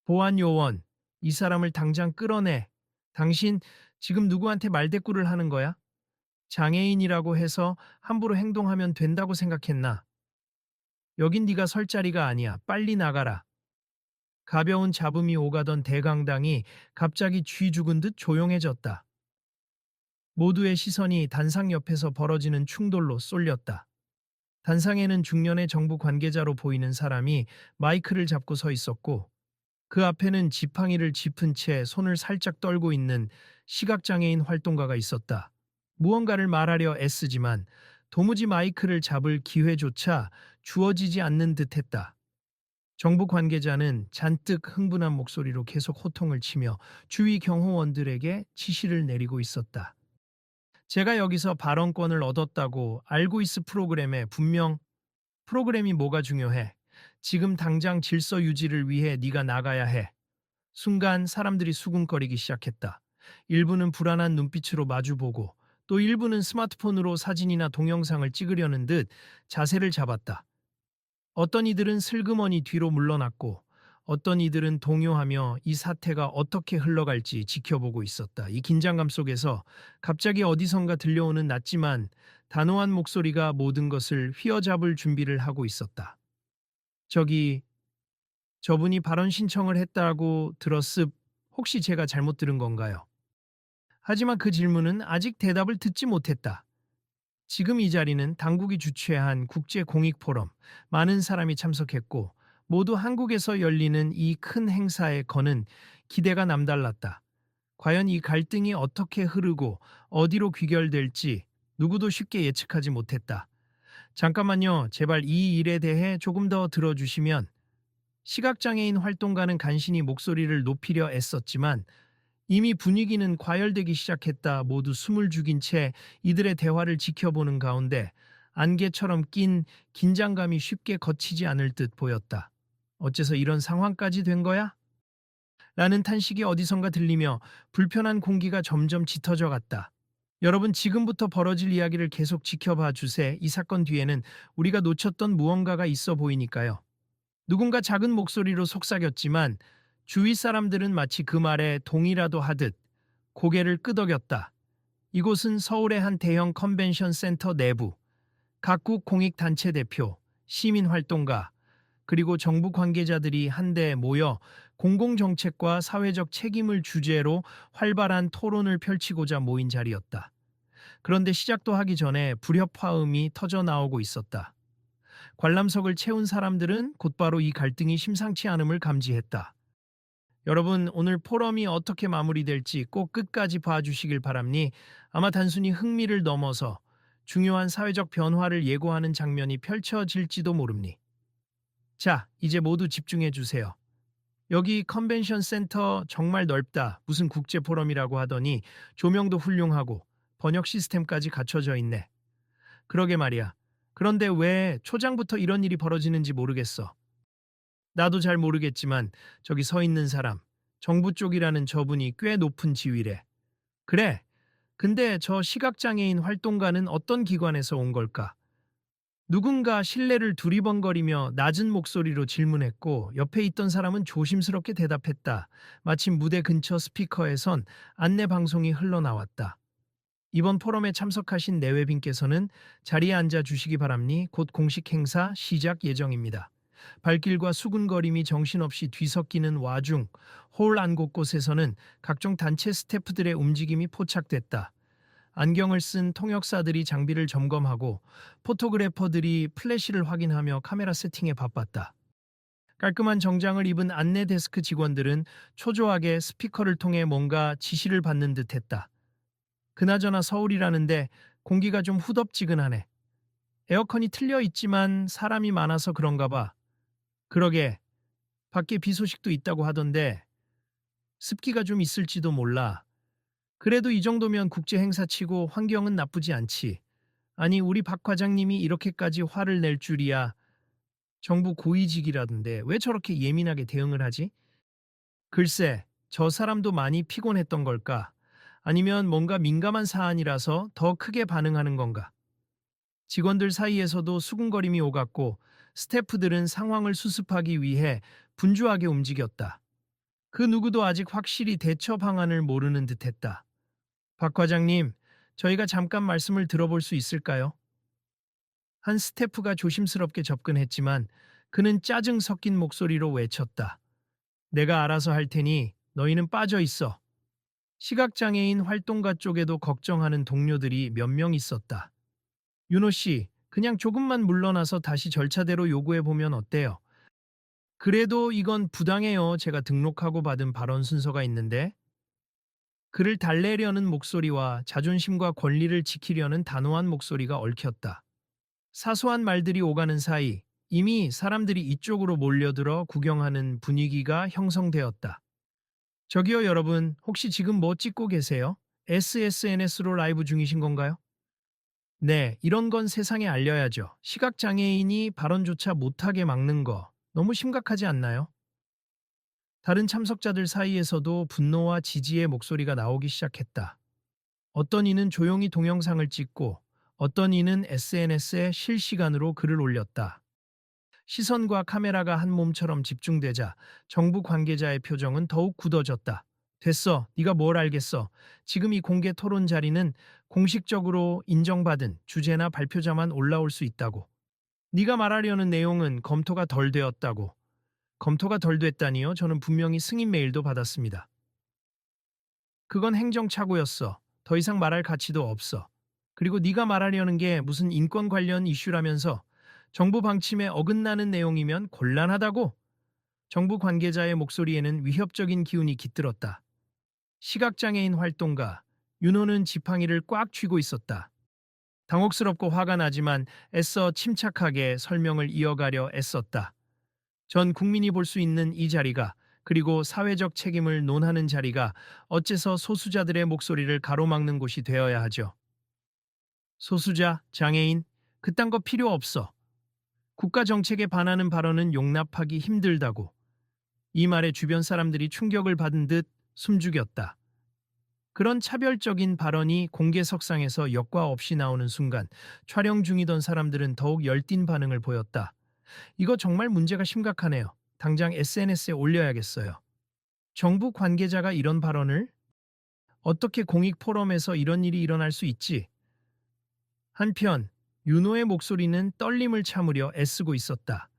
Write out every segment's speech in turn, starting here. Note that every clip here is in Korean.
보안 요원, 이 사람을 당장 끌어내. 당신 지금 누구한테 말대꾸를 하는 거야? 장애인이라고 해서 함부로 행동하면 된다고 생각했나? 여긴 네가 설 자리가 아니야. 빨리 나가라. 가벼운 잡음이 오가던 대강당이 갑자기 쥐 죽은 듯 조용해졌다. 모두의 시선이 단상 옆에서 벌어지는 충돌로 쏠렸다. 단상에는 중년의 정부 관계자로 보이는 사람이 마이크를 잡고 서 있었고, 그 앞에는 지팡이를 짚은 채 손을 살짝 떨고 있는 시각장애인 활동가가 있었다. 무언가를 말하려 애쓰지만 도무지 마이크를 잡을 기회조차 주어지지 않는 듯했다. 정부 관계자는 잔뜩 흥분한 목소리로 계속 호통을 치며 주위 경호원들에게 지시를 내리고 있었다. 제가 여기서 발언권을 얻었다고 알고 있을 프로그램에 분명 프로그램이 뭐가 중요해. 지금 당장 질서 유지를 위해 네가 나가야 해. 순간 사람들이 수군거리기 시작했다. 일부는 불안한 눈빛으로 마주보고 또 일부는 스마트폰으로 사진이나 동영상을 찍으려는 듯 자세를 잡았다. 어떤 이들은 슬그머니 뒤로 물러났고 어떤 이들은 동요하며 이 사태가 어떻게 흘러갈지 지켜보고 있었다. 이 긴장감 속에서 갑자기 어디선가 들려오는 낮지만 단호한 목소리가 모든 것을 휘어잡을 준비를 하고 있었다. 저기, 저분이 발언 신청을 했다고 들었습. 혹시 제가 잘못 들은 건가요? 하지만 그 질문은 아직 대답을 듣지 못했다. 지금 이 자리는 당국이 주최한 국제 공익 포럼, 많은 사람이 참석했고 모두 한국에서 열리는 이 큰 행사에 거는 기대가 남달랐다. 과연 이 갈등이 어떻게 흐르고 어디로 귀결될지 누구도 쉽게 예측하지 못했다. 잠깐만요. 제발 이 일에 대해 조금 더 들어주시면. 시각장애인 활동가는 간신히 목소리를 높이려 애썼지만 이미 분위기는 과열되기 시작했다. 모두 숨을 죽인 채 이들의 대화를 지켜보는 가운데 안개처럼 낀 긴장감이 쉽게 거치지 않을 듯 보였다. 어째서 이런 상황까지 된 거야? 라는 탄식이 어디선가 들리며 불편한 공기가 점점 짙어져 갔다. 여러분, 지금부터 벌어질 이야기를 계속 지켜봐 주세. 이 사건 뒤에는 우리가 놓쳤던 무언가가 있어 보이니까요. 누군가 작은 목소리로 속삭였지만 주위 사람들은 마치 그 말에 동의라도 하듯 고개를 끄덕였다. 이곳은 서울의 한 대형 컨벤션 센터 내부, 각국 공익단체 대표, 시민활동가, 그리고 정부 관계자들이 한데 모여 공공정책과 사회적 책임을 주제로 활발한 토론을 펼치고자 모인 자리였다. 그런데 시작도 하기 전에 불협화음이 터져 나오고 있었다. 관람석을 채운 사람들은 곧바로 이 갈등이 심상치 않음을 감지했다. 여러분, 오늘 포럼이 어떻게 마무리될지 꼭 끝까지 봐주시길 바랍니. 아마 단순히 흥미를 넘어서 중요한 사회적 변화를 예고하는 장면이 펼쳐질지도 모릅니. 자, 이제 모두 집중해 주세요. 여기 컨벤션 센터 정말 넓다. 무슨 국제 포럼이라고 하더니 조명도 훌륭하고 번역 시스템까지 갖춰져 있네. 그러게 말이야. 그런데 왜 초장부터 이런 일이 벌어지는지 모르겠어. 나도 잘 모르겠지만 저기 서 있는 사람, 정부 쪽이라는 저분이 꽤 높은 지위래. 그래. 근데 저 시각장애인 활동가는 어떤 기관에서 온 걸까? 누군가 실내를 두리번거리며 낮은 목소리로 질문했고 옆에 있던 사람은 조심스럽게 대답했다. 마침 무대 근처 스피커에선 안내 방송이 흘러나왔다. 이번 포럼에 참석하신 내외빈께서는 자리에 앉아 주시기 바랍니. 곧 공식 행사 시작 예정입니다. 발길과 수군거림이 정신없이 뒤섞이는 와중 홀 안 곳곳에서는 각종 단체 스태프들의 움직임이 포착됐다. 안경을 쓴 통역사들이 장비를 점검하고 포토그래퍼들이 플래시를 확인하며 카메라 세팅에 바빴다. 깔끔한 정장을 입은 안내 데스크 직원들은 초조하게 스피커를 통해 뭔가 지시를 받는 듯했다. 그나저나 서울이라는데 공기가 좀 후덥지근하네. 에어컨이 틀려 있지만 사람이 많아서 그런가 봐. 그러게, 밖에 비 소식도 있다고 하던데 습기가 좀 있을지도 몰라. 그래도 이 정도면 국제 행사치고 환경은 나쁘지 않지. 아니, 우리 박 과장님이 이렇게까지 화를 낼 줄이야. 정부 고위직이라던데 왜 저렇게 예민하게 대응을 하지? 글쎄, 저 사람도 많이 피곤했던 걸까? 아니면 뭔가 민감한 사안이라서 더 크게 반응하는 건가? 직원들 사이에서도 수군거림이 오갔고 스태프들은 상황을 수습하기 위해 분주하게 움직였다. 그 누구도 아직 확실히 대처 방안을 모르는 듯했다. 박 과장님, 저희가 잠깐 말씀을 들어볼 수 있을까요? 한 스태프가 조심스럽게 접근했지만 그는 짜증 섞인 목소리로 외쳤다. 내가 알아서 할 테니 너희는 빠져 있어. 시각장애인 활동가 쪽에도 걱정하는 동료들이 몇 명 있었다. 윤호 씨, 그냥 조금만 물러나서 다시 절차대로 요구해 보면 어때요? 그래도 이건 부당해요. 제가 등록하고 받은 발언 순서가 있는데. 그를 달래려는 목소리와 자존심과 권리를 지키려는 단호한 목소리가 얽혔다. 사소한 말들이 오가는 사이 이미 사람들이 이쪽으로 몰려들어 구경하는 분위기가 형성되었다. 저기요 여러분, 혹시 지금 뭐 찍고 계세요? SSNS로 라이브 중이신 건가요? 네, 이런 건 세상에 알려야죠. 시각장애인이 발언조차 못하게 막는 거 너무 심각하지 않나요? 다른 참석자들 사이에서도 분노와 지지의 목소리가 나오기 시작했다. 어떤 이는 조용히 동영상을 찍고 어떤 이는 SNS에 실시간으로 글을 올렸다. 시선과 카메라가 한 몸처럼 집중되자 정부 관계자의 표정은 더욱 굳어졌다. 됐어, 네가 뭘 알겠어. 지금 이 공개 토론 자리는 공식적으로 인정받은 주제나 발표자만 올라올 수 있다고. 네가 말하려는 내용은 검토가 덜 되었다고. 검토가 덜 됐다니요? 저는 분명히 승인 메일도 받았습니다. 그건 행정착오였어. 더 이상 말할 가치도 없어. 그리고 네가 말하려는 게 무슨 인권 관련 이슈라면서 정부 방침에 어긋나는 내용이면 곤란하다고. 정부 관계자의 목소리에는 위협적인 기운이 깃들었다. 시각장애인 활동가 윤호는 지팡이를 꽉 쥐고 있었다. 당혹스럽고 화가 나지만 애써 침착하게 설명을 이어가려 애썼다. 전 국민이 볼 수 있는 이 자리가, 그리고 사회적 책임을 논하는 자리가 어째서 소수자들의 목소리를 가로막는 곳이 되어야 하죠. 소수자, 장애인, 그딴 거 필요 없어. 국가 정책에 반하는 발언은 용납하기 힘들다고. 이 말에 주변 사람들이 충격을 받은 듯 숨죽였다. 그런 차별적인 발언이 공개석상에서 여과 없이 나오는 순간 촬영 중이던 사람들은 더욱 열띤 반응을 보였다. 이거 정말 문제가 심각하네요. 당장 SNS에 올려야겠어요. 정부 관계자가 이런 발언을? 어떻게 공익 포럼에서 이런 일이 일어날 수 있지? 한편 윤호의 목소리는 떨림을 참으려 애쓰고 있었다.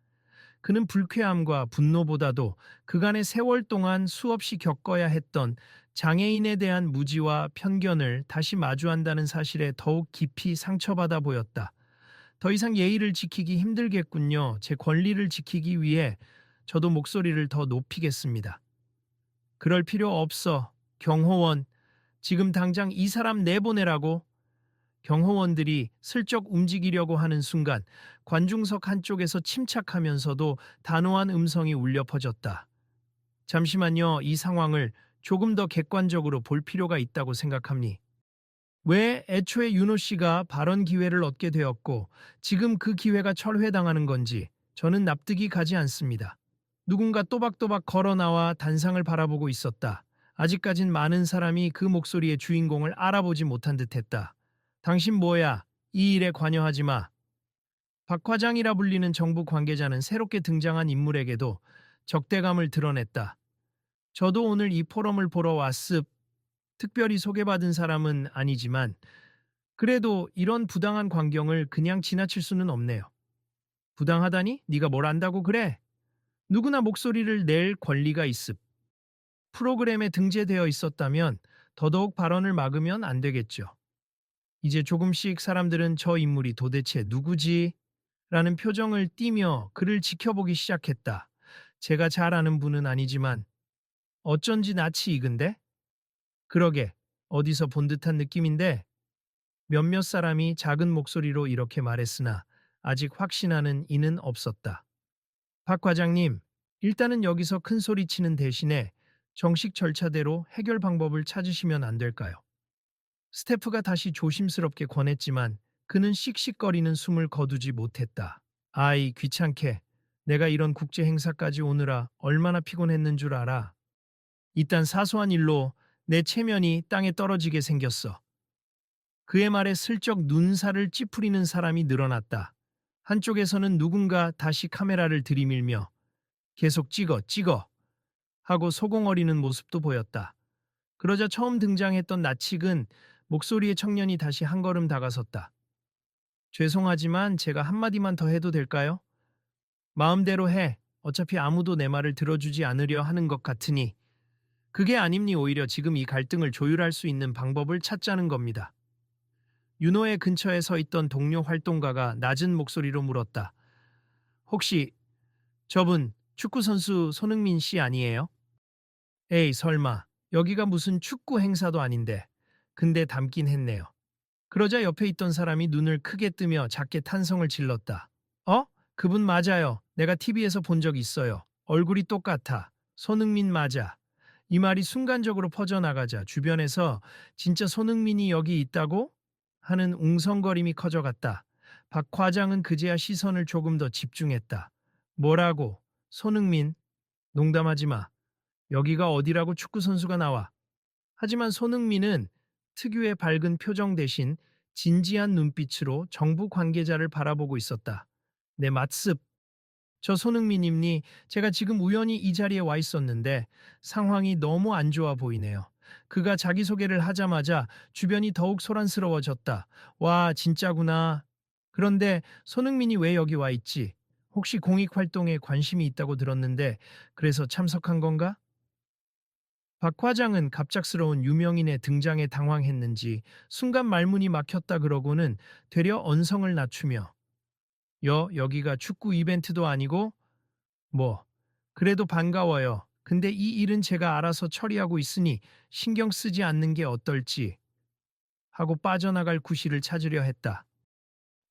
그는 불쾌함과 분노보다도 그간의 세월 동안 수없이 겪어야 했던 장애인에 대한 무지와 편견을 다시 마주한다는 사실에 더욱 깊이 상처받아 보였다. 더 이상 예의를 지키기 힘들겠군요. 제 권리를 지키기 위해 저도 목소리를 더 높이겠습니다. 그럴 필요 없어. 경호원, 지금 당장 이 사람 내보내라고. 경호원들이 슬쩍 움직이려고 하는 순간 관중석 한쪽에서 침착하면서도 단호한 음성이 울려 퍼졌다. 잠시만요. 이 상황을 조금 더 객관적으로 볼 필요가 있다고 생각합니. 왜 애초에 윤호 씨가 발언 기회를 얻게 되었고 지금 그 기회가 철회당하는 건지 저는 납득이 가지 않습니다. 누군가 또박또박 걸어 나와 단상을 바라보고 있었다. 아직까진 많은 사람이 그 목소리의 주인공을 알아보지 못한 듯했다. 당신 뭐야? 이 일에 관여하지 마. 박 과장이라 불리는 정부 관계자는 새롭게 등장한 인물에게도 적대감을 드러냈다. 저도 오늘 이 포럼을 보러 왔습. 특별히 소개받은 사람은 아니지만 그래도 이런 부당한 광경을 그냥 지나칠 수는 없네요. 부당하다니? 네가 뭘 안다고 그래? 누구나 목소리를 낼 권리가 있음. 프로그램에 등재되어 있었다면 더더욱 발언을 막으면 안 되겠죠. 이제 조금씩 사람들은 저 인물이 도대체 누구지? 라는 표정을 띠며 그를 지켜보기 시작했다. 제가 잘 아는 분은 아니지만 어쩐지 낯이 익은데? 그러게, 어디서 본 듯한 느낌인데? 몇몇 사람이 작은 목소리로 이렇게 말했으나 아직 확신하는 이는 없었다. 박 과장님, 일단은 여기서 큰 소리 치는 대신에 정식 절차대로 해결 방법을 찾으시면 안 될까요? 스태프가 다시 조심스럽게 권했지만 그는 씩씩거리는 숨을 거두지 못했다. 아이, 귀찮게. 내가 이런 국제 행사까지 오느라 얼마나 피곤했는 줄 알아. 이딴 사소한 일로 내 체면이 땅에 떨어지게 생겼어. 그의 말에 슬쩍 눈살을 찌푸리는 사람이 늘어났다. 한쪽에서는 누군가 다시 카메라를 들이밀며 계속 찍어, 찍어 하고 소공어리는 모습도 보였다. 그러자 처음 등장했던 나칙은 목소리의 청년이 다시 한 걸음 다가섰다. 죄송하지만 제가 한마디만 더 해도 될까요? 마음대로 해. 어차피 아무도 내 말을 들어주지 않으려 하는 것 같으니. 그게 아님니 오히려 지금 이 갈등을 조율할 수 있는 방법을 찾자는 겁니다. 윤호의 근처에 서 있던 동료 활동가가 낮은 목소리로 물었다. 혹시 저분 축구선수 손흥민 씨 아니에요? 에이 설마 여기가 무슨 축구 행사도 아닌데. 근데 닮긴 했네요. 그러자 옆에 있던 사람이 눈을 크게 뜨며 작게 탄성을 질렀다. 어? 그분 맞아요. 내가 TV에서 본 적 있어요. 얼굴이 똑같아. 손흥민 맞아. 이 말이 순간적으로 퍼져나가자 주변에서 진짜 손흥민이 여기 있다고? 하는 웅성거림이 커져갔다. 박 과장은 그제야 시선을 조금 더 집중했다. 뭐라고? 손흥민? 농담하지 마. 여기가 어디라고 축구선수가 나와. 하지만 손흥민은 특유의 밝은 표정 대신 진지한 눈빛으로 정부 관계자를 바라보고 있었다. 네, 맞습. 저 손흥민님니 제가 지금 우연히 이 자리에 와 있었는데 상황이 너무 안 좋아 보이네요. 그가 자기소개를 하자마자 주변이 더욱 소란스러워졌다. 와, 진짜구나. 그런데 손흥민이 왜 여기 와 있지? 혹시 공익활동에 관심이 있다고 들었는데 그래서 참석한 건가? 박 과장은 갑작스러운 유명인의 등장에 당황했는지 순간 말문이 막혔다 그러고는 되려 언성을 낮추며 여기가 축구 이벤트도 아니고 뭐 그래도 반가워요. 근데 이 일은 제가 알아서 처리하고 있으니 신경 쓰지 않는 게 어떨지 하고 빠져나갈 구실을 찾으려 했다.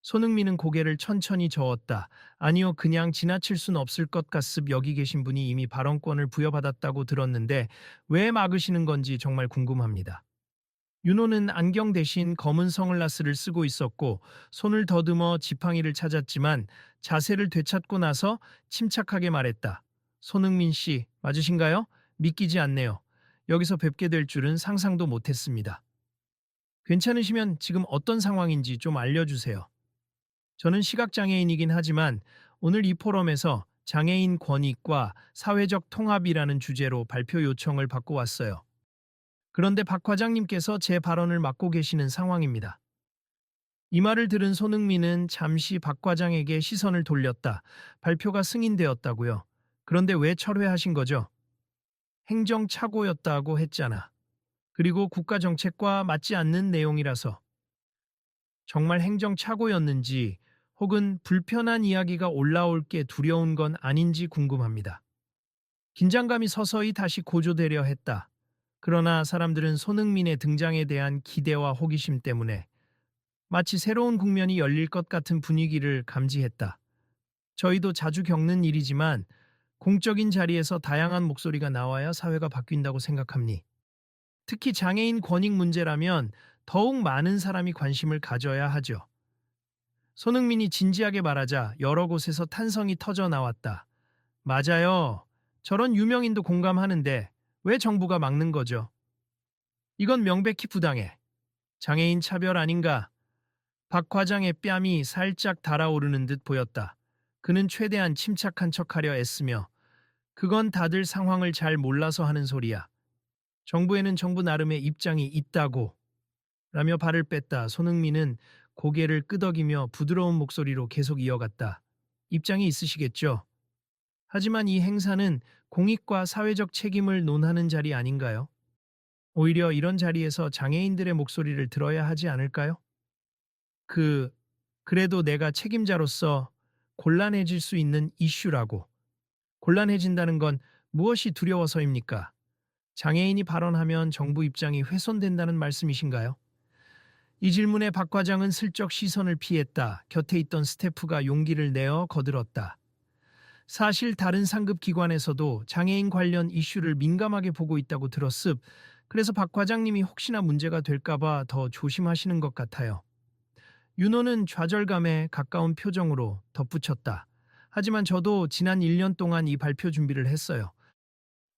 손흥민은 고개를 천천히 저었다. 아니요, 그냥 지나칠 순 없을 것 같습. 여기 계신 분이 이미 발언권을 부여받았다고 들었는데 왜 막으시는 건지 정말 궁금합니다. 윤호는 안경 대신 검은 선글라스를 쓰고 있었고 손을 더듬어 지팡이를 찾았지만 자세를 되찾고 나서 침착하게 말했다. 손흥민 씨, 맞으신가요? 믿기지 않네요. 여기서 뵙게 될 줄은 상상도 못했습니다. 괜찮으시면 지금 어떤 상황인지 좀 알려주세요. 저는 시각장애인이긴 하지만 오늘 이 포럼에서 장애인 권익과 사회적 통합이라는 주제로 발표 요청을 받고 왔어요. 그런데 박 과장님께서 제 발언을 맡고 계시는 상황입니다. 이 말을 들은 손흥민은 잠시 박 과장에게 시선을 돌렸다. 발표가 승인되었다고요. 그런데 왜 철회하신 거죠? 행정착오였다고 했잖아. 그리고 국가정책과 맞지 않는 내용이라서. 정말 행정착오였는지 혹은 불편한 이야기가 올라올 게 두려운 건 아닌지 궁금합니다. 긴장감이 서서히 다시 고조되려 했다. 그러나 사람들은 손흥민의 등장에 대한 기대와 호기심 때문에 마치 새로운 국면이 열릴 것 같은 분위기를 감지했다. 저희도 자주 겪는 일이지만 공적인 자리에서 다양한 목소리가 나와야 사회가 바뀐다고 생각합니. 특히 장애인 권익 문제라면 더욱 많은 사람이 관심을 가져야 하죠. 손흥민이 진지하게 말하자 여러 곳에서 탄성이 터져 나왔다. 맞아요. 저런 유명인도 공감하는데 왜 정부가 막는 거죠? 이건 명백히 부당해. 장애인 차별 아닌가? 박 과장의 뺨이 살짝 달아오르는 듯 보였다. 그는 최대한 침착한 척하려 애쓰며 그건 다들 상황을 잘 몰라서 하는 소리야. 정부에는 정부 나름의 입장이 있다고. 라며 발을 뺐다. 손흥민은 고개를 끄덕이며 부드러운 목소리로 계속 이어갔다. 입장이 있으시겠죠? 하지만 이 행사는 공익과 사회적 책임을 논하는 자리 아닌가요? 오히려 이런 자리에서 장애인들의 목소리를 들어야 하지 않을까요? 그래도 내가 책임자로서 곤란해질 수 있는 이슈라고. 곤란해진다는 건 무엇이 두려워서입니까? 장애인이 발언하면 정부 입장이 훼손된다는 말씀이신가요? 이 질문에 박 과장은 슬쩍 시선을 피했다. 곁에 있던 스태프가 용기를 내어 거들었다. 사실 다른 상급 기관에서도 장애인 관련 이슈를 민감하게 보고 있다고 들었습. 그래서 박 과장님이 혹시나 문제가 될까봐 더 조심하시는 것 같아요. 윤호는 좌절감에 가까운 표정으로 덧붙였다. 하지만 저도 지난 1년 동안 이 발표 준비를 했어요.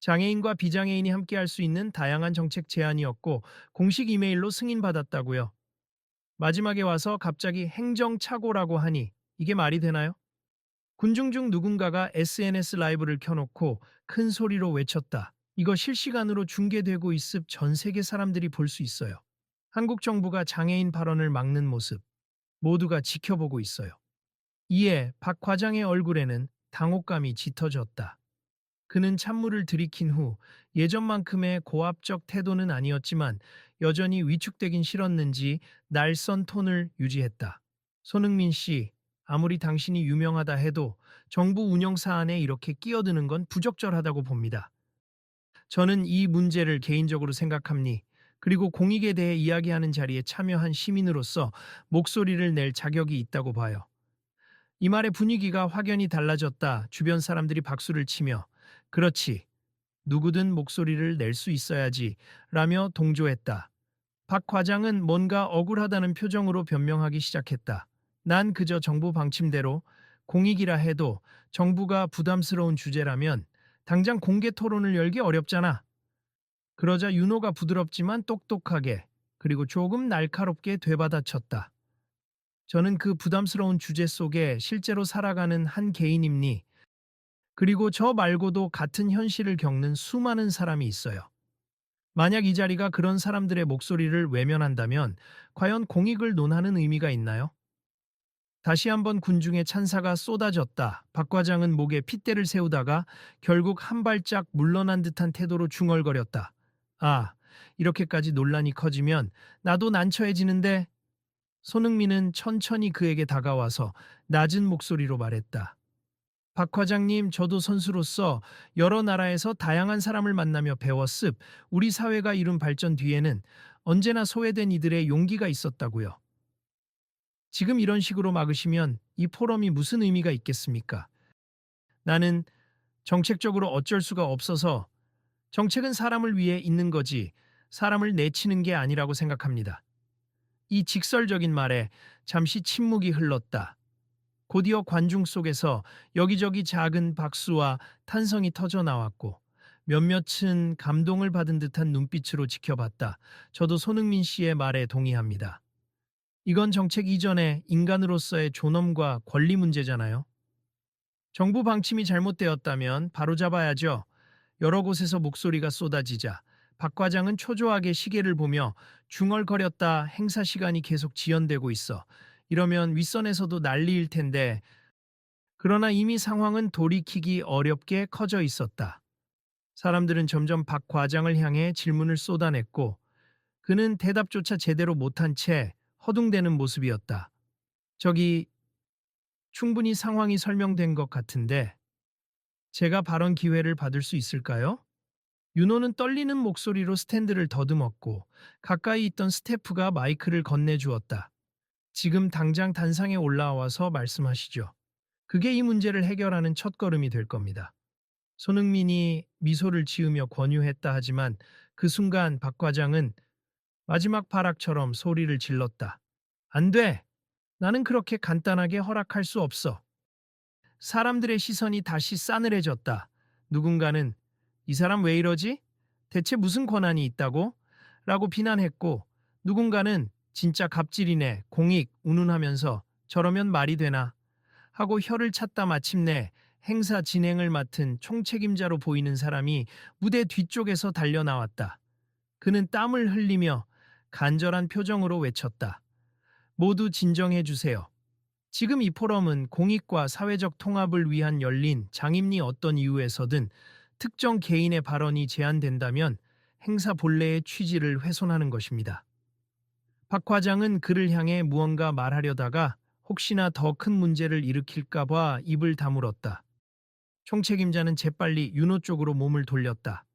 장애인과 비장애인이 함께할 수 있는 다양한 정책 제안이었고 공식 이메일로 승인받았다고요. 마지막에 와서 갑자기 행정착오라고 하니 이게 말이 되나요? 군중 중 누군가가 SNS 라이브를 켜놓고 큰 소리로 외쳤다. 이거 실시간으로 중계되고 있음 전 세계 사람들이 볼 수 있어요. 한국 정부가 장애인 발언을 막는 모습 모두가 지켜보고 있어요. 이에 박 과장의 얼굴에는 당혹감이 짙어졌다. 그는 찬물을 들이킨 후 예전만큼의 고압적 태도는 아니었지만 여전히 위축되긴 싫었는지 날선 톤을 유지했다. 손흥민 씨, 아무리 당신이 유명하다 해도 정부 운영 사안에 이렇게 끼어드는 건 부적절하다고 봅니다. 저는 이 문제를 개인적으로 생각합니. 그리고 공익에 대해 이야기하는 자리에 참여한 시민으로서 목소리를 낼 자격이 있다고 봐요. 이 말에 분위기가 확연히 달라졌다. 주변 사람들이 박수를 치며 그렇지. 누구든 목소리를 낼 수 있어야지 라며 동조했다. 박 과장은 뭔가 억울하다는 표정으로 변명하기 시작했다. 난 그저 정부 방침대로 공익이라 해도 정부가 부담스러운 주제라면 당장 공개 토론을 열기 어렵잖아. 그러자 윤호가 부드럽지만 똑똑하게 그리고 조금 날카롭게 되받아쳤다. 저는 그 부담스러운 주제 속에 실제로 살아가는 한 개인입니. 그리고 저 말고도 같은 현실을 겪는 수많은 사람이 있어요. 만약 이 자리가 그런 사람들의 목소리를 외면한다면 과연 공익을 논하는 의미가 있나요? 다시 한번 군중의 찬사가 쏟아졌다. 박 과장은 목에 핏대를 세우다가 결국 한 발짝 물러난 듯한 태도로 중얼거렸다. 아, 이렇게까지 논란이 커지면 나도 난처해지는데. 손흥민은 천천히 그에게 다가와서 낮은 목소리로 말했다. 박 과장님, 저도 선수로서 여러 나라에서 다양한 사람을 만나며 배웠습. 우리 사회가 이룬 발전 뒤에는 언제나 소외된 이들의 용기가 있었다고요. 지금 이런 식으로 막으시면 이 포럼이 무슨 의미가 있겠습니까? 나는 정책적으로 어쩔 수가 없어서 정책은 사람을 위해 있는 거지 사람을 내치는 게 아니라고 생각합니다. 이 직설적인 말에 잠시 침묵이 흘렀다. 곧이어 관중 속에서 여기저기 작은 박수와 탄성이 터져 나왔고 몇몇은 감동을 받은 듯한 눈빛으로 지켜봤다. 저도 손흥민 씨의 말에 동의합니다. 이건 정책 이전의 인간으로서의 존엄과 권리 문제잖아요. 정부 방침이 잘못되었다면 바로잡아야죠. 여러 곳에서 목소리가 쏟아지자 박 과장은 초조하게 시계를 보며 중얼거렸다. 행사 시간이 계속 지연되고 있어. 이러면 윗선에서도 난리일 텐데. 그러나 이미 상황은 돌이키기 어렵게 커져 있었다. 사람들은 점점 박 과장을 향해 질문을 쏟아냈고 그는 대답조차 제대로 못한 채 허둥대는 모습이었다. 저기 충분히 상황이 설명된 것 같은데 제가 발언 기회를 받을 수 있을까요? 윤호는 떨리는 목소리로 스탠드를 더듬었고 가까이 있던 스태프가 마이크를 건네주었다. 지금 당장 단상에 올라와서 말씀하시죠. 그게 이 문제를 해결하는 첫걸음이 될 겁니다. 손흥민이 미소를 지으며 권유했다 하지만 그 순간 박 과장은 마지막 발악처럼 소리를 질렀다. 안 돼! 나는 그렇게 간단하게 허락할 수 없어. 사람들의 시선이 다시 싸늘해졌다. 누군가는 이 사람 왜 이러지? 대체 무슨 권한이 있다고? 라고 비난했고 누군가는 진짜 갑질이네 공익 운운하면서 저러면 말이 되나? 하고 혀를 찼다. 마침내 행사 진행을 맡은 총책임자로 보이는 사람이 무대 뒤쪽에서 달려나왔다. 그는 땀을 흘리며 간절한 표정으로 외쳤다. 모두 진정해 주세요. 지금 이 포럼은 공익과 사회적 통합을 위한 열린 장임리 어떤 이유에서든 특정 개인의 발언이 제한된다면 행사 본래의 취지를 훼손하는 것입니다. 박 과장은 그를 향해 무언가 말하려다가 혹시나 더 큰 문제를 일으킬까봐 입을 다물었다. 총책임자는 재빨리 윤호 쪽으로 몸을 돌렸다.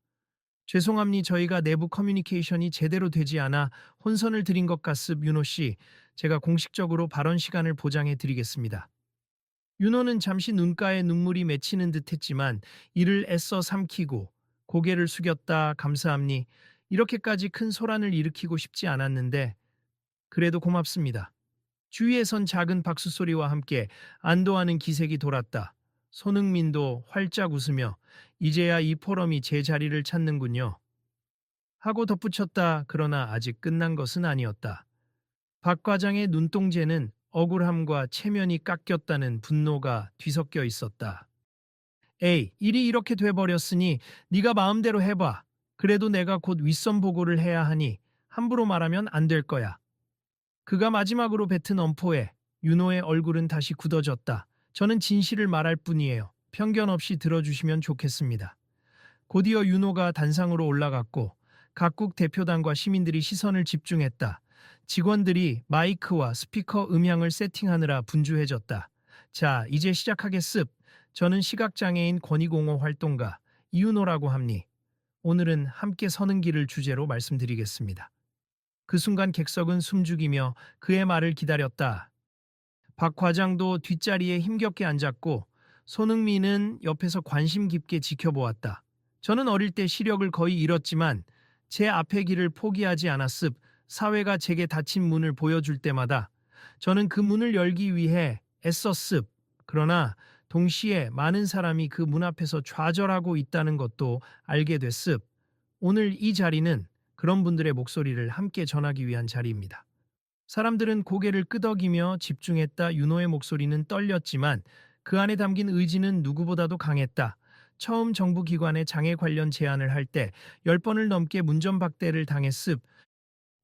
죄송합니 저희가 내부 커뮤니케이션이 제대로 되지 않아 혼선을 드린 것 같습. 윤호 씨, 제가 공식적으로 발언 시간을 보장해 드리겠습니다. 윤호는 잠시 눈가에 눈물이 맺히는 듯 했지만 이를 애써 삼키고 고개를 숙였다. 감사합니. 이렇게까지 큰 소란을 일으키고 싶지 않았는데 그래도 고맙습니다. 주위에선 작은 박수 소리와 함께 안도하는 기색이 돌았다. 손흥민도 활짝 웃으며 이제야 이 포럼이 제 자리를 찾는군요. 하고 덧붙였다. 그러나 아직 끝난 것은 아니었다. 박 과장의 눈동자는 억울함과 체면이 깎였다는 분노가 뒤섞여 있었다. 에이, 일이 이렇게 돼버렸으니 네가 마음대로 해봐. 그래도 내가 곧 윗선 보고를 해야 하니 함부로 말하면 안 될 거야. 그가 마지막으로 뱉은 엄포에 윤호의 얼굴은 다시 굳어졌다. 저는 진실을 말할 뿐이에요. 편견 없이 들어주시면 좋겠습니다. 곧이어 윤호가 단상으로 올라갔고 각국 대표단과 시민들이 시선을 집중했다. 직원들이 마이크와 스피커 음향을 세팅하느라 분주해졌다. 자, 이제 시작하겠습. 저는 시각장애인 권익옹호 활동가 이윤호라고 합니. 오늘은 함께 서는 길을 주제로 말씀드리겠습니다. 그 순간 객석은 숨죽이며 그의 말을 기다렸다. 박 과장도 뒷자리에 힘겹게 앉았고 손흥민은 옆에서 관심 깊게 지켜보았다. 저는 어릴 때 시력을 거의 잃었지만 제 앞의 길을 포기하지 않았습. 사회가 제게 닫힌 문을 보여줄 때마다 저는 그 문을 열기 위해 애썼습. 그러나 동시에 많은 사람이 그 문 앞에서 좌절하고 있다는 것도 알게 됐습. 오늘 이 자리는 그런 분들의 목소리를 함께 전하기 위한 자리입니다. 사람들은 고개를 끄덕이며 집중했다. 윤호의 목소리는 떨렸지만 그 안에 담긴 의지는 누구보다도 강했다. 처음 정부 기관에 장애 관련 제안을 할 때 10번을 넘게 문전박대를 당했습.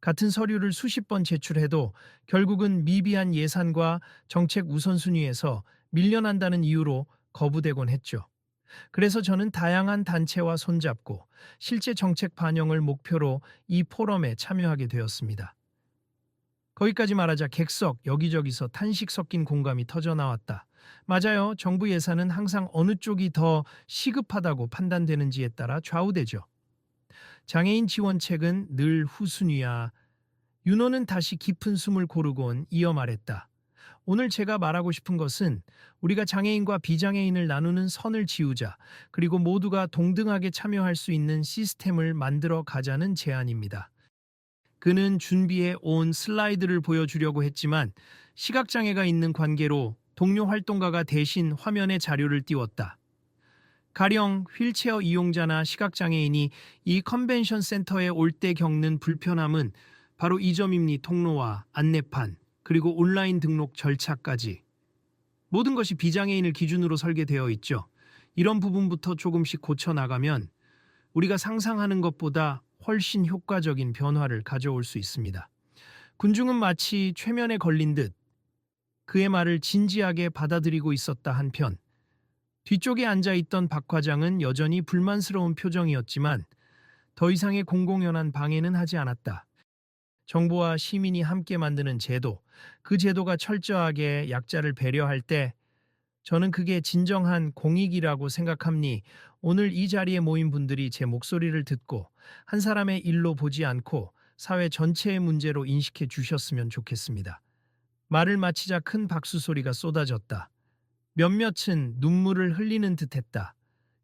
같은 서류를 수십 번 제출해도 결국은 미비한 예산과 정책 우선순위에서 밀려난다는 이유로 거부되곤 했죠. 그래서 저는 다양한 단체와 손잡고 실제 정책 반영을 목표로 이 포럼에 참여하게 되었습니다. 거기까지 말하자 객석 여기저기서 탄식 섞인 공감이 터져 나왔다. 맞아요. 정부 예산은 항상 어느 쪽이 더 시급하다고 판단되는지에 따라 좌우되죠. 장애인 지원책은 늘 후순위야. 윤호는 다시 깊은 숨을 고르곤 이어 말했다. 오늘 제가 말하고 싶은 것은 우리가 장애인과 비장애인을 나누는 선을 지우자. 그리고 모두가 동등하게 참여할 수 있는 시스템을 만들어 가자는 제안입니다. 그는 준비해 온 슬라이드를 보여주려고 했지만 시각장애가 있는 관계로 동료 활동가가 대신 화면에 자료를 띄웠다. 가령 휠체어 이용자나 시각장애인이 이 컨벤션 센터에 올 때 겪는 불편함은 바로 이 점입니. 통로와 안내판, 그리고 온라인 등록 절차까지. 모든 것이 비장애인을 기준으로 설계되어 있죠. 이런 부분부터 조금씩 고쳐나가면 우리가 상상하는 것보다 훨씬 효과적인 변화를 가져올 수 있습니다. 군중은 마치 최면에 걸린 듯 그의 말을 진지하게 받아들이고 있었다 한편 뒤쪽에 앉아있던 박 과장은 여전히 불만스러운 표정이었지만 더 이상의 공공연한 방해는 하지 않았다. 정부와 시민이 함께 만드는 제도, 그 제도가 철저하게 약자를 배려할 때 저는 그게 진정한 공익이라고 생각합니. 오늘 이 자리에 모인 분들이 제 목소리를 듣고 한 사람의 일로 보지 않고 사회 전체의 문제로 인식해 주셨으면 좋겠습니다. 말을 마치자 큰 박수 소리가 쏟아졌다. 몇몇은 눈물을 흘리는 듯했다.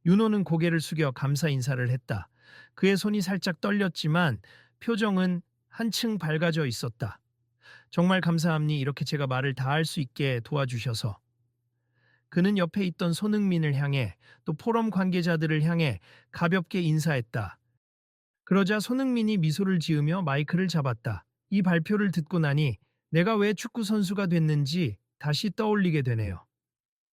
윤호는 고개를 숙여 감사 인사를 했다. 그의 손이 살짝 떨렸지만 표정은 한층 밝아져 있었다. 정말 감사합니. 이렇게 제가 말을 다 할 수 있게 도와주셔서. 그는 옆에 있던 손흥민을 향해 또 포럼 관계자들을 향해 가볍게 인사했다. 그러자 손흥민이 미소를 지으며 마이크를 잡았다. 이 발표를 듣고 나니 내가 왜 축구 선수가 됐는지 다시 떠올리게 되네요.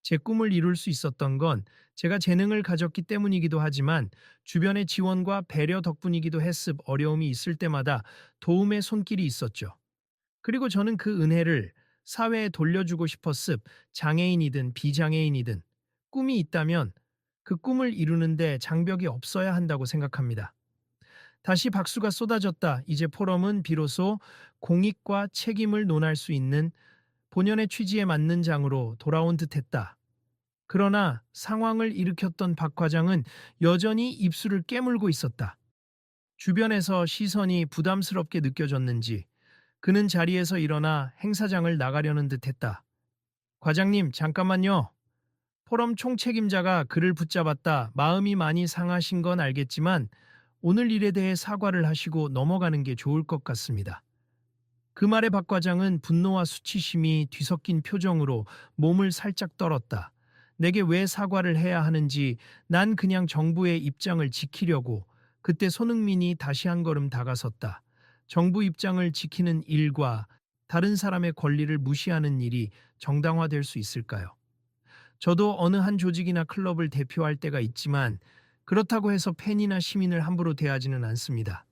제 꿈을 이룰 수 있었던 건 제가 재능을 가졌기 때문이기도 하지만 주변의 지원과 배려 덕분이기도 했습. 어려움이 있을 때마다 도움의 손길이 있었죠. 그리고 저는 그 은혜를 사회에 돌려주고 싶었습. 장애인이든 비장애인이든 꿈이 있다면 그 꿈을 이루는데 장벽이 없어야 한다고 생각합니다. 다시 박수가 쏟아졌다. 이제 포럼은 비로소 공익과 책임을 논할 수 있는 본연의 취지에 맞는 장으로 돌아온 듯했다. 그러나 상황을 일으켰던 박 과장은 여전히 입술을 깨물고 있었다. 주변에서 시선이 부담스럽게 느껴졌는지 그는 자리에서 일어나 행사장을 나가려는 듯했다. 과장님, 잠깐만요. 포럼 총책임자가 그를 붙잡았다. 마음이 많이 상하신 건 알겠지만 오늘 일에 대해 사과를 하시고 넘어가는 게 좋을 것 같습니다. 그 말에 박 과장은 분노와 수치심이 뒤섞인 표정으로 몸을 살짝 떨었다. 내게 왜 사과를 해야 하는지 난 그냥 정부의 입장을 지키려고. 그때 손흥민이 다시 한 걸음 다가섰다. 정부 입장을 지키는 일과 다른 사람의 권리를 무시하는 일이 정당화될 수 있을까요? 저도 어느 한 조직이나 클럽을 대표할 때가 있지만 그렇다고 해서 팬이나 시민을 함부로 대하지는 않습니다.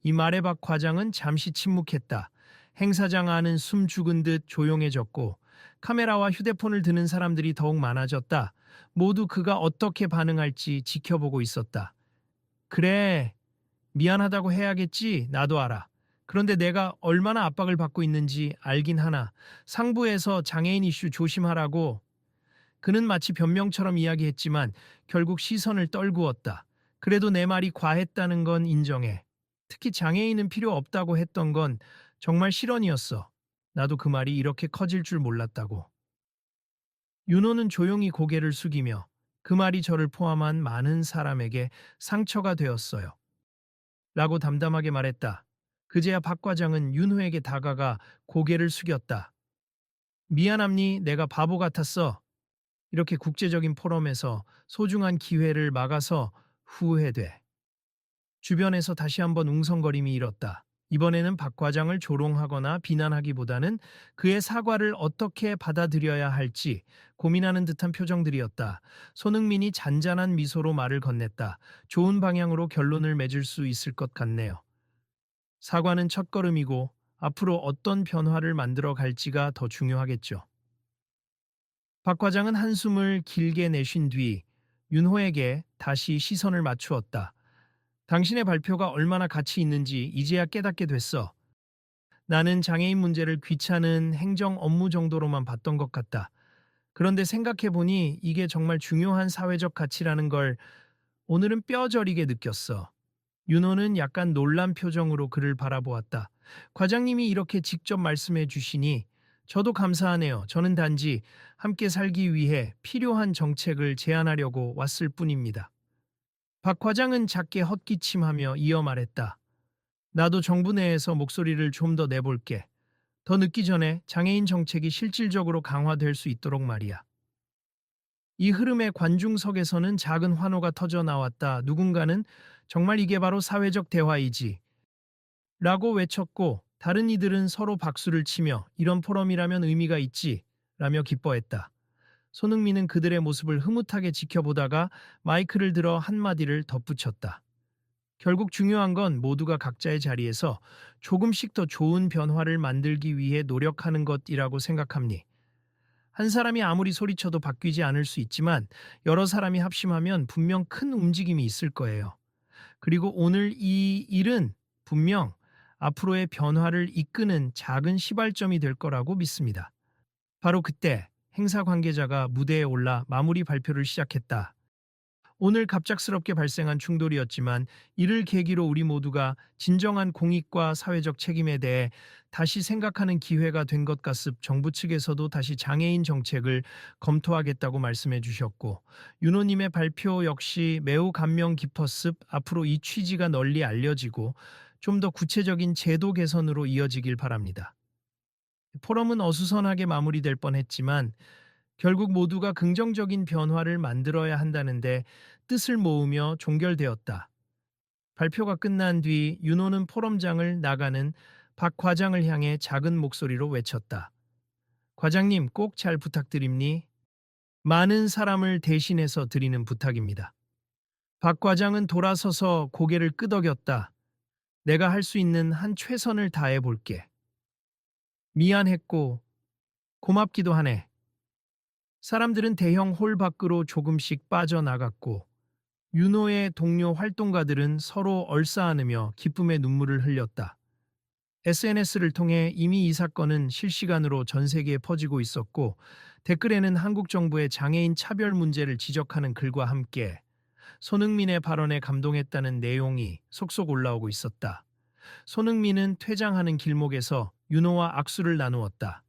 이 말에 박 과장은 잠시 침묵했다. 행사장 안은 숨 죽은 듯 조용해졌고 카메라와 휴대폰을 드는 사람들이 더욱 많아졌다. 모두 그가 어떻게 반응할지 지켜보고 있었다. 그래, 미안하다고 해야겠지. 나도 알아. 그런데 내가 얼마나 압박을 받고 있는지 알긴 하나. 상부에서 장애인 이슈 조심하라고. 그는 마치 변명처럼 이야기했지만 결국 시선을 떨구었다. 그래도 내 말이 과했다는 건 인정해. 특히 장애인은 필요 없다고 했던 건 정말 실언이었어. 나도 그 말이 이렇게 커질 줄 몰랐다고. 윤호는 조용히 고개를 숙이며 그 말이 저를 포함한 많은 사람에게 상처가 되었어요. 라고 담담하게 말했다. 그제야 박 과장은 윤호에게 다가가 고개를 숙였다. 미안합니, 내가 바보 같았어. 이렇게 국제적인 포럼에서 소중한 기회를 막아서 후회돼. 주변에서 다시 한번 웅성거림이 일었다. 이번에는 박 과장을 조롱하거나 비난하기보다는 그의 사과를 어떻게 받아들여야 할지 고민하는 듯한 표정들이었다. 손흥민이 잔잔한 미소로 말을 건넸다. 좋은 방향으로 결론을 맺을 수 있을 것 같네요. 사과는 첫걸음이고 앞으로 어떤 변화를 만들어 갈지가 더 중요하겠죠. 박 과장은 한숨을 길게 내쉰 뒤 윤호에게 다시 시선을 맞추었다. 당신의 발표가 얼마나 가치 있는지 이제야 깨닫게 됐어. 나는 장애인 문제를 귀찮은 행정 업무 정도로만 봤던 것 같다. 그런데 생각해보니 이게 정말 중요한 사회적 가치라는 걸 오늘은 뼈저리게 느꼈어. 윤호는 약간 놀란 표정으로 그를 바라보았다. 과장님이 이렇게 직접 말씀해 주시니 저도 감사하네요. 저는 단지 함께 살기 위해 필요한 정책을 제안하려고 왔을 뿐입니다. 박 과장은 작게 헛기침하며 이어 말했다. 나도 정부 내에서 목소리를 좀 더 내볼게. 더 늦기 전에 장애인 정책이 실질적으로 강화될 수 있도록 말이야. 이 흐름의 관중석에서는 작은 환호가 터져 나왔다. 누군가는 정말 이게 바로 사회적 대화이지. 라고 외쳤고 다른 이들은 서로 박수를 치며 이런 포럼이라면 의미가 있지. 라며 기뻐했다. 손흥민은 그들의 모습을 흐뭇하게 지켜보다가 마이크를 들어 한마디를 덧붙였다. 결국 중요한 건 모두가 각자의 자리에서 조금씩 더 좋은 변화를 만들기 위해 노력하는 것이라고 생각합니. 한 사람이 아무리 소리쳐도 바뀌지 않을 수 있지만 여러 사람이 합심하면 분명 큰 움직임이 있을 거예요. 그리고 오늘 이 일은 분명 앞으로의 변화를 이끄는 작은 시발점이 될 거라고 믿습니다. 바로 그때 행사 관계자가 무대에 올라 마무리 발표를 시작했다. 오늘 갑작스럽게 발생한 충돌이었지만 이를 계기로 우리 모두가 진정한 공익과 사회적 책임에 대해 다시 생각하는 기회가 된 것 같습. 정부 측에서도 다시 장애인 정책을 검토하겠다고 말씀해 주셨고 윤호님의 발표 역시 매우 감명 깊었습. 앞으로 이 취지가 널리 알려지고 좀 더 구체적인 제도 개선으로 이어지길 바랍니다. 포럼은 어수선하게 마무리될 뻔했지만 결국 모두가 긍정적인 변화를 만들어야 한다는데 뜻을 모으며 종결되었다. 발표가 끝난 뒤 윤호는 포럼장을 나가는 박 과장을 향해 작은 목소리로 외쳤다. 과장님 꼭 잘 부탁드립니? 많은 사람을 대신해서 드리는 부탁입니다. 박 과장은 돌아서서 고개를 끄덕였다. 내가 할 수 있는 한 최선을 다해 볼게. 미안했고 고맙기도 하네. 사람들은 대형 홀 밖으로 조금씩 빠져나갔고 윤호의 동료 활동가들은 서로 얼싸안으며 기쁨의 눈물을 흘렸다. SNS를 통해 이미 이 사건은 실시간으로 전 세계에 퍼지고 있었고 댓글에는 한국 정부의 장애인 차별 문제를 지적하는 글과 함께 손흥민의 발언에 감동했다는 내용이 속속 올라오고 있었다. 손흥민은 퇴장하는 길목에서 윤호와 악수를 나누었다.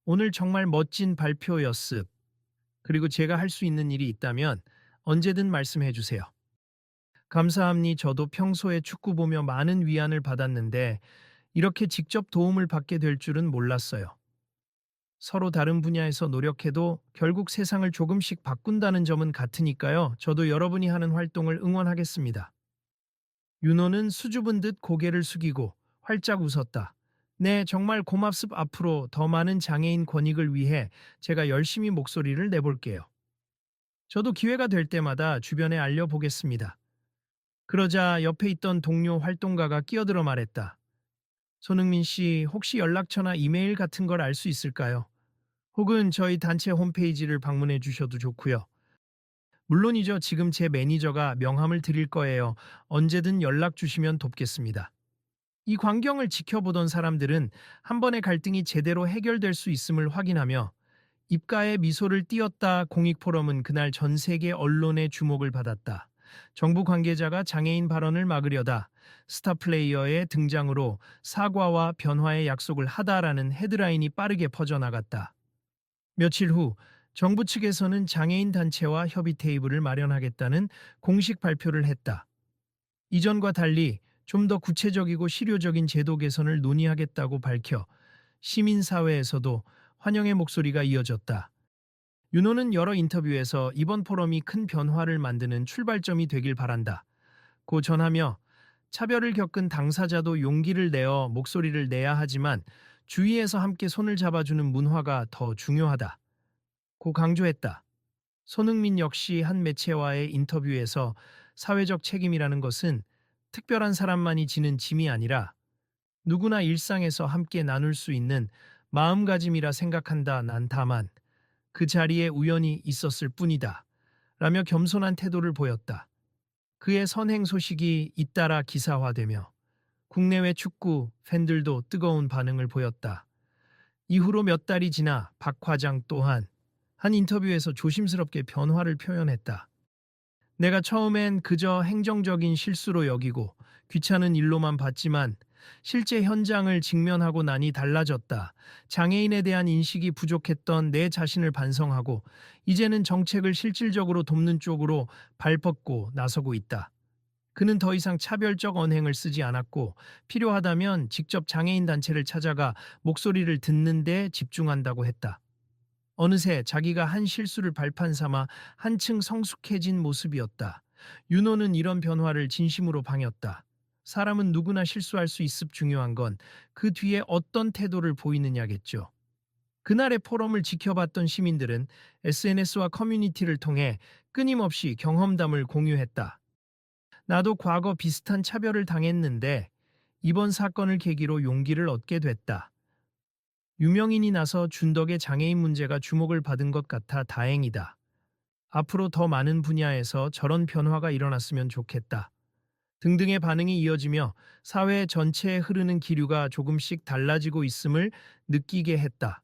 오늘 정말 멋진 발표였습. 그리고 제가 할 수 있는 일이 있다면 언제든 말씀해 주세요. 감사합니. 저도 평소에 축구 보며 많은 위안을 받았는데 이렇게 직접 도움을 받게 될 줄은 몰랐어요. 서로 다른 분야에서 노력해도 결국 세상을 조금씩 바꾼다는 점은 같으니까요. 저도 여러분이 하는 활동을 응원하겠습니다. 윤호는 수줍은 듯 고개를 숙이고 활짝 웃었다. 네, 정말 고맙습. 앞으로 더 많은 장애인 권익을 위해 제가 열심히 목소리를 내볼게요. 저도 기회가 될 때마다 주변에 알려보겠습니다. 그러자 옆에 있던 동료 활동가가 끼어들어 말했다. 손흥민 씨, 혹시 연락처나 이메일 같은 걸 알 수 있을까요? 혹은 저희 단체 홈페이지를 방문해 주셔도 좋고요. 물론이죠. 지금 제 매니저가 명함을 드릴 거예요. 언제든 연락 주시면 돕겠습니다. 이 광경을 지켜보던 사람들은 한 번의 갈등이 제대로 해결될 수 있음을 확인하며 입가에 미소를 띄었다. 공익포럼은 그날 전 세계 언론의 주목을 받았다. 정부 관계자가 장애인 발언을 막으려다 스타 플레이어의 등장으로 사과와 변화의 약속을 하다라는 헤드라인이 빠르게 퍼져나갔다. 며칠 후 정부 측에서는 장애인 단체와 협의 테이블을 마련하겠다는 공식 발표를 했다. 이전과 달리 좀 더 구체적이고 실효적인 제도 개선을 논의하겠다고 밝혀 시민사회에서도 환영의 목소리가 이어졌다. 윤호는 여러 인터뷰에서 이번 포럼이 큰 변화를 만드는 출발점이 되길 바란다. 고 전하며 차별을 겪은 당사자도 용기를 내어 목소리를 내야 하지만 주위에서 함께 손을 잡아주는 문화가 더 중요하다. 고 강조했다. 손흥민 역시 한 매체와의 인터뷰에서 사회적 책임이라는 것은 특별한 사람만이 지는 짐이 아니라 누구나 일상에서 함께 나눌 수 있는 마음가짐이라 생각한다. 난 다만 그 자리에 우연히 있었을 뿐이다. 라며 겸손한 태도를 보였다. 그의 선행 소식이 잇따라 기사화되며 국내외 축구 팬들도 뜨거운 반응을 보였다. 이후로 몇 달이 지나 박 과장 또한 한 인터뷰에서 조심스럽게 변화를 표현했다. 내가 처음엔 그저 행정적인 실수로 여기고 귀찮은 일로만 봤지만 실제 현장을 직면하고 나니 달라졌다. 장애인에 대한 인식이 부족했던 내 자신을 반성하고 이제는 정책을 실질적으로 돕는 쪽으로 발벗고 나서고 있다. 그는 더 이상 차별적 언행을 쓰지 않았고 필요하다면 직접 장애인 단체를 찾아가 목소리를 듣는 데 집중한다고 했다. 어느새 자기가 한 실수를 발판 삼아 한층 성숙해진 모습이었다. 윤호는 이런 변화를 진심으로 방했다. 사람은 누구나 실수할 수 있음. 중요한 건 그 뒤에 어떤 태도를 보이느냐겠죠. 그날의 포럼을 지켜봤던 시민들은 SNS와 커뮤니티를 통해 끊임없이 경험담을 공유했다. 나도 과거 비슷한 차별을 당했는데 이번 사건을 계기로 용기를 얻게 됐다. 유명인이 나서 준 덕에 장애인 문제가 주목을 받은 것 같아 다행이다. 앞으로 더 많은 분야에서 저런 변화가 일어났으면 좋겠다. 등등의 반응이 이어지며 사회 전체에 흐르는 기류가 조금씩 달라지고 있음을 느끼게 했다.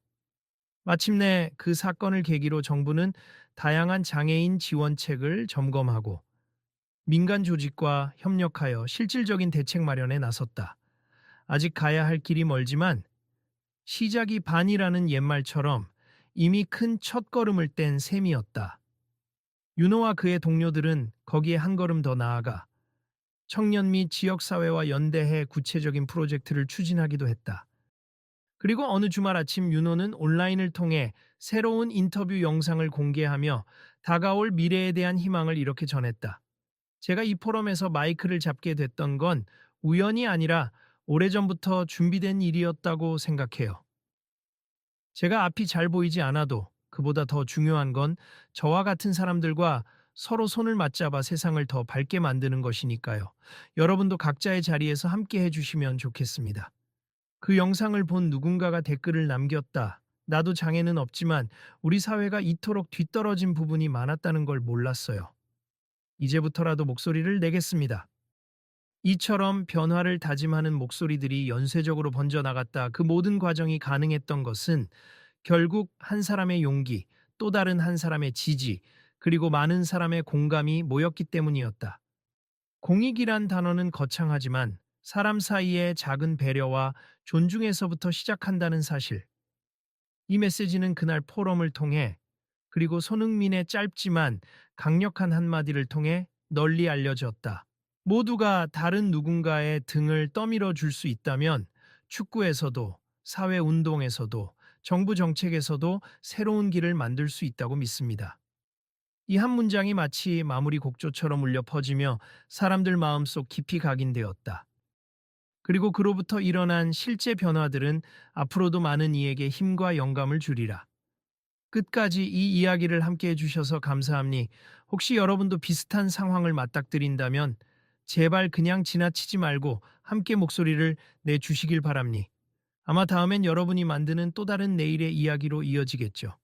마침내 그 사건을 계기로 정부는 다양한 장애인 지원책을 점검하고 민간 조직과 협력하여 실질적인 대책 마련에 나섰다. 아직 가야 할 길이 멀지만 시작이 반이라는 옛말처럼 이미 큰 첫걸음을 뗀 셈이었다. 윤호와 그의 동료들은 거기에 한 걸음 더 나아가 청년 및 지역사회와 연대해 구체적인 프로젝트를 추진하기도 했다. 그리고 어느 주말 아침 윤호는 온라인을 통해 새로운 인터뷰 영상을 공개하며 다가올 미래에 대한 희망을 이렇게 전했다. 제가 이 포럼에서 마이크를 잡게 됐던 건 우연이 아니라 오래전부터 준비된 일이었다고 생각해요. 제가 앞이 잘 보이지 않아도 그보다 더 중요한 건 저와 같은 사람들과 서로 손을 맞잡아 세상을 더 밝게 만드는 것이니까요. 여러분도 각자의 자리에서 함께 해주시면 좋겠습니다. 그 영상을 본 누군가가 댓글을 남겼다. 나도 장애는 없지만 우리 사회가 이토록 뒤떨어진 부분이 많았다는 걸 몰랐어요. 이제부터라도 목소리를 내겠습니다. 이처럼 변화를 다짐하는 목소리들이 연쇄적으로 번져나갔다. 그 모든 과정이 가능했던 것은 결국 한 사람의 용기, 또 다른 한 사람의 지지, 그리고 많은 사람의 공감이 모였기 때문이었다. 공익이란 단어는 거창하지만 사람 사이의 작은 배려와 존중에서부터 시작한다는 사실. 이 메시지는 그날 포럼을 통해 그리고 손흥민의 짧지만 강력한 한마디를 통해 널리 알려졌다. 모두가 다른 누군가의 등을 떠밀어 줄 수 있다면 축구에서도 사회운동에서도 정부 정책에서도 새로운 길을 만들 수 있다고 믿습니다. 이 한 문장이 마치 마무리 곡조처럼 울려 퍼지며 사람들 마음속 깊이 각인되었다. 그리고 그로부터 일어난 실제 변화들은 앞으로도 많은 이에게 힘과 영감을 주리라. 끝까지 이 이야기를 함께 해주셔서 감사합니. 혹시 여러분도 비슷한 상황을 맞닥뜨린다면 제발 그냥 지나치지 말고 함께 목소리를 내주시길 바랍니. 아마 다음엔 여러분이 만드는 또 다른 내일의 이야기로 이어지겠죠.